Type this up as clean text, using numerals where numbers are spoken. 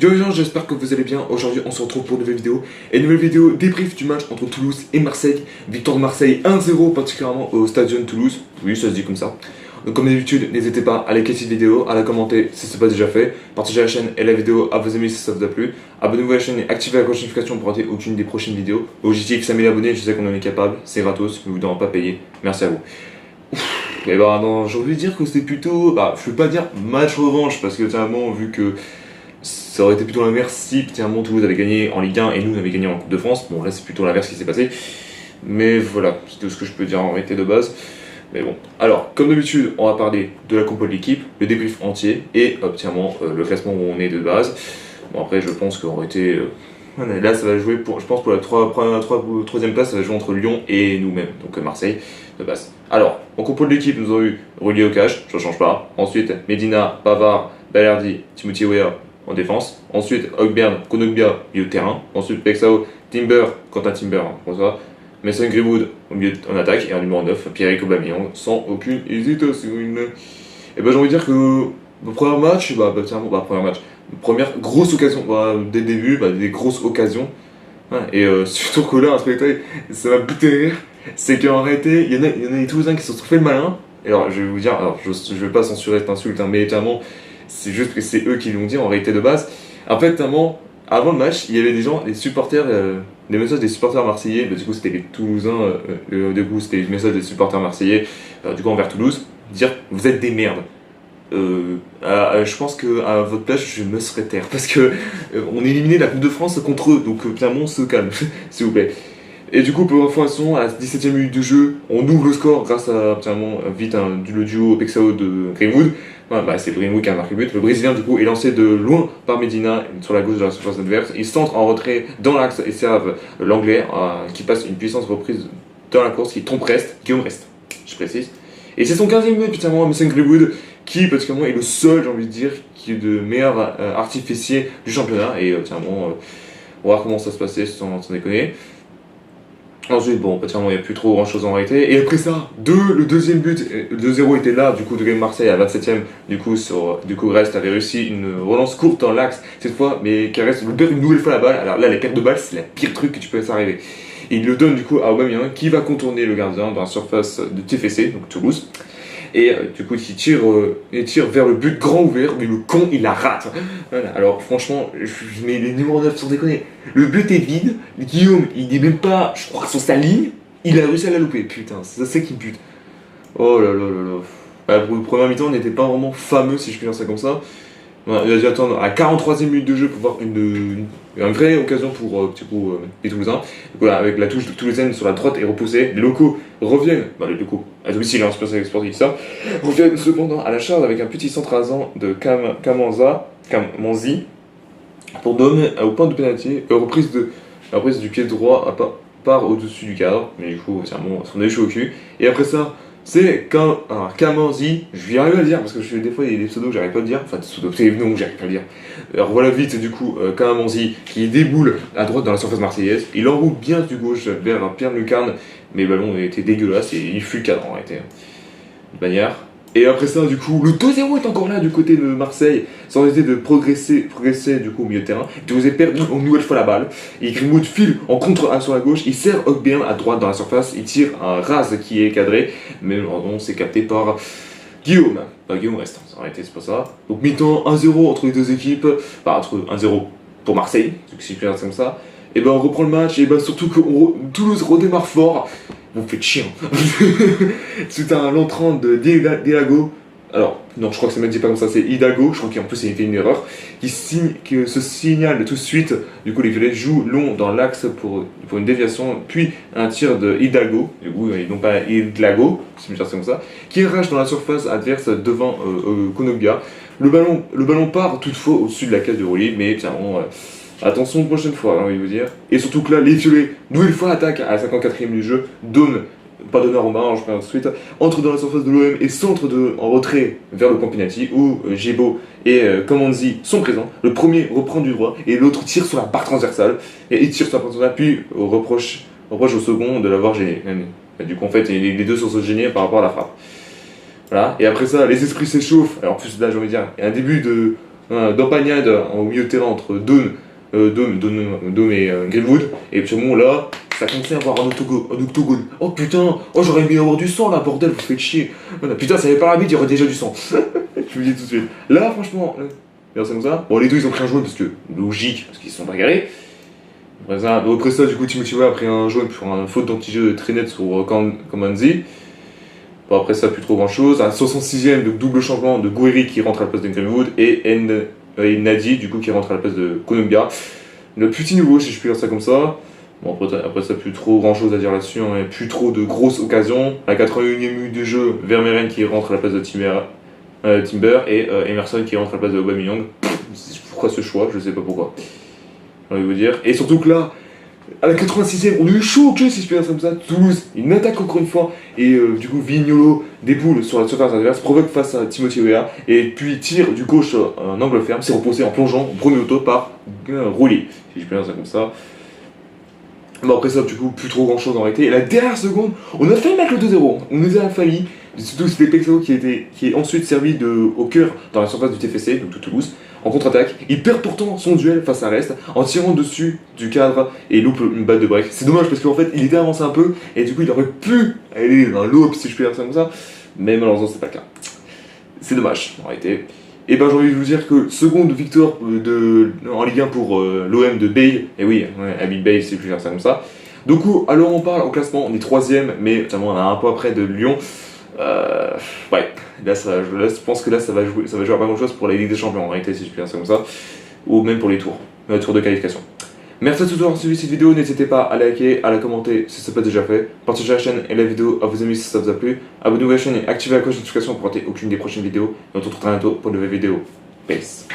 Yo les gens, j'espère que vous allez bien. Aujourd'hui, on se retrouve pour une nouvelle vidéo. Et une nouvelle vidéo débrief du match entre Toulouse et Marseille. Victoire de Marseille 1-0, particulièrement au Stadium Toulouse. Oui, ça se dit comme ça. Donc, comme d'habitude, n'hésitez pas à liker cette vidéo, à la commenter si ce n'est pas déjà fait. Partagez la chaîne et la vidéo à vos amis si ça vous a plu. Abonnez-vous à la chaîne et activez la cloche de notification pour rater aucune des prochaines vidéos. Objectif 5000 abonnés, je sais qu'on en est capable. C'est gratos, ne vous devez pas payer. Merci à vous. Et bah non, j'ai envie de dire que c'était plutôt, je veux pas dire match revanche parce que finalement vu que ça aurait été plutôt l'inverse si finalement Toulouse avait gagné en Ligue 1 et nous on avait gagné en Coupe de France. Bon là c'est plutôt l'inverse qui s'est passé, mais voilà, c'est tout ce que je peux dire en réalité de base. Mais bon, alors comme d'habitude on va parler de la compo de l'équipe, le débrief entier et obtiendrement le classement où on est de base. Bon après je pense qu'en réalité là ça va jouer pour, je pense pour la troisième place ça va jouer entre Lyon et nous-mêmes, donc Marseille de base. Alors, en compo de l'équipe, nous avons eu Rulli au cash, ça ne change pas. Ensuite, Medina, Pavard, Balerdi, Timothy Weah en défense. Ensuite, Højbjerg, Kondogbia, milieu de terrain. Ensuite, Pexao, Timber, Quentin Timber, François. Mason Greenwood en attaque. Et en numéro 9, Pierre-Emerick Aubameyang, sans aucune hésitation. Et ben j'ai envie de dire que le premier match, première grosse occasion, dès le début, des grosses occasions. Ouais, et surtout que là, un truc détail, ça m'a buté rire, c'est qu'en réalité, il y en a des Toulousains qui se sont fait le malin. Et alors, je vais vous dire, alors je vais pas censurer cette insulte, mais évidemment, c'est juste que c'est eux qui l'ont dit en réalité de base. En fait, notamment, avant le match, il y avait des gens, des supporters, des messages des supporters marseillais, du coup, c'était les Toulousains, du coup, c'était les messages des supporters marseillais, du coup, envers Toulouse, dire vous êtes des merdes. Je pense que à votre place je me serais taire parce que on est éliminé de la Coupe de France contre eux, donc clairement on se calme s'il vous plaît. Et du coup pour information, à la 17ème minute de jeu on ouvre le score grâce à vite le duo Pexao de Greenwood. C'est Greenwood qui a marqué le but. Le Brésilien du coup est lancé de loin par Medina sur la gauche de la surface adverse, il centre en retrait dans l'axe et serve l'anglais qui passe une puissante reprise dans la course qui trompe Guillaume Rest, je précise. Et c'est son 15ème but putain Mason Greenwood qui particulièrement est le seul, j'ai envie de dire, qui est de meilleur artificier du championnat. Et on va voir comment ça se passait sans déconner. Ensuite, bon, il n'y a plus trop grand chose en réalité. Et après ça, le deuxième but, le 2-0 était là, du coup, de Game Marseille à 27ème. Du coup, Rest avait réussi une relance courte dans l'axe, cette fois, mais qui reste perd une nouvelle fois la balle. Alors là, les pertes de balles, c'est le pire truc que tu peux laisser arriver. Et il le donne du coup à Aubameyang qui va contourner le gardien dans la surface de TFC, donc Toulouse. Et du coup, il tire vers le but grand ouvert, mais le con, il la rate. Voilà. Alors, franchement, je mets les numéros 9 sans déconner. Le but est vide. Guillaume, il n'est même pas, je crois, sur sa ligne. Il a réussi à la louper. Putain, c'est ça qui me bute. Oh là là là là. Pour le premier mi-temps, on n'était pas vraiment fameux, si je puis dire ça comme ça. Voilà, il a dû attendre à 43ème minute de jeu pour voir une vraie occasion pour les Toulousains. Voilà, avec la touche de toulousaine sur la droite est repoussée. Les locaux reviennent, les locaux, à domicile, c'est pas ça sportif ça, reviennent cependant à la charge avec un petit centre rasant de Kamanzi pour donner au point de pénalty, reprise du pied droit part au-dessus du cadre, mais du coup, c'est un bon, on a eu chaud au cul. Et après ça, c'est Kamanzi, je vais arriver à le dire parce que des fois il y a des pseudos que j'arrive pas à le dire, enfin des pseudos, c'est les noms que j'arrive pas à le dire. Alors voilà vite du coup Kamanzi qui déboule à droite dans la surface marseillaise, il enroule bien du gauche vers Pierre Lucarne, mais le ballon était dégueulasse et il fut le cadre en réalité. De manière. Et après ça, du coup, le 2-0 est encore là du côté de Marseille, sans essayer de progresser du coup au milieu de terrain. Il vous avez perdu une nouvelle fois la balle. Et Greenwood file en contre sur la gauche, il sert Højbjerg à droite dans la surface, il tire un ras qui est cadré, mais non, c'est capté par Guillaume. Guillaume reste, en réalité c'est pas ça. Donc mi-temps 1-0 entre les deux équipes, entre 1-0 pour Marseille, si je puis dire comme ça. Et on reprend le match, et surtout que Toulouse redémarre fort. Vous faites chier. Suite à l'entrant de Diago, alors non, je crois que ça ne dit pas comme ça, c'est Hidalgo, je crois qu'en plus il fait une erreur, qui se signale tout de suite, du coup les violets jouent long dans l'axe pour une déviation, puis un tir de Hidalgo, du coup et non pas Hidalgo, si je me dis comme ça, qui arrache dans la surface adverse devant Kondogbia. Le ballon part toutefois au-dessus de la cage de Rulli, mais finalement... attention prochaine fois, j'ai envie de vous dire. Et surtout que là, les violets, nouvelle fois attaque à la 54ème du jeu, pas d'honneur au marin, je préviens tout de suite, entre dans la surface de l'OM et centre en retrait vers le point penalty où Gébo et Kamanzi sont présents. Le premier reprend du droit et l'autre tire sur la barre transversale. Et il tire sur la barre transversale, puis reproche au second de l'avoir gêné. Du coup, en fait, les deux sont gênés par rapport à la frappe. Voilà. Et après ça, les esprits s'échauffent. Alors, en plus, là, j'ai envie de dire, il y a un début d'empagnade au milieu de terrain entre Dome et Greenwood. Et puis là, ça commençait à avoir un octogone. Oh putain, oh j'aurais aimé avoir du sang là, bordel, vous faites chier. Voilà, putain, ça avait pas l'arbitre, il y aurait déjà du sang. Je vous le dis tout de suite. Là, franchement, c'est comme ça. Bon, les deux ils ont pris un jaune parce que, logique, parce qu'ils se sont bagarrés. Après ça, du coup, Timothy Weah a pris un jaune pour une faute d'anti-jeu très nette sur Kamanzi. Bon, après ça, plus trop grand chose. À 66ème, donc double changement de Gouiri qui rentre à la place de Greenwood et Nadi, du coup, qui rentre à la place de Kondogbia. Le petit nouveau, si je puis dire ça comme ça. Bon, après ça, plus trop grand chose à dire là-dessus, hein, plus trop de grosses occasions. À la 81ème minute de jeu, Vermeeren qui rentre à la place de Timber et Emerson qui rentre à la place de Aubameyang. Pourquoi ce choix? Je sais pas pourquoi. J'ai envie de vous dire. Et surtout que là, à la 86ème, on a eu chaud au cul, si je peux dire ça comme ça. Toulouse, une attaque encore une fois. Et du coup, Vignolo déboule sur la surface adverse, provoque face à Timothy Weah. Et puis tire du gauche en angle ferme, s'est reposé en plongeant au premier auto par Roulier, si je peux dire ça comme ça. Bon, après ça, du coup, plus trop grand chose en réalité. Et la dernière seconde, on a failli mettre le 2-0. On nous a failli. Surtout, c'était Pexo qui est ensuite servi au cœur dans la surface du TFC, donc de Toulouse, en contre-attaque. Il perd pourtant son duel face à Rest en tirant dessus du cadre et loupe une balle de break. C'est dommage parce qu'en fait, il était avancé un peu et du coup, il aurait pu aller dans l'aube, si je peux dire ça comme ça. Mais malheureusement, c'est pas le cas. C'est dommage en réalité. Et ben j'ai envie de vous dire que seconde victoire en Ligue 1 pour l'OM de Bale, et oui, Habib Bale si je peux dire ça comme ça. Du coup, alors on parle au classement, on est 3ème, mais notamment on a un point après de Lyon. Ouais, là, je pense que là ça va jouer à pas grand chose pour la Ligue des Champions en réalité si je peux dire ça comme ça, ou même pour les tours de qualification. Merci à tous d'avoir suivi cette vidéo, n'hésitez pas à liker, à la commenter si ce n'est pas déjà fait, partagez la chaîne et la vidéo à vos amis si ça vous a plu, abonnez-vous à la chaîne et activez la cloche de notification pour rater aucune des prochaines vidéos, et on se retrouve très bientôt pour de nouvelles vidéos. Peace.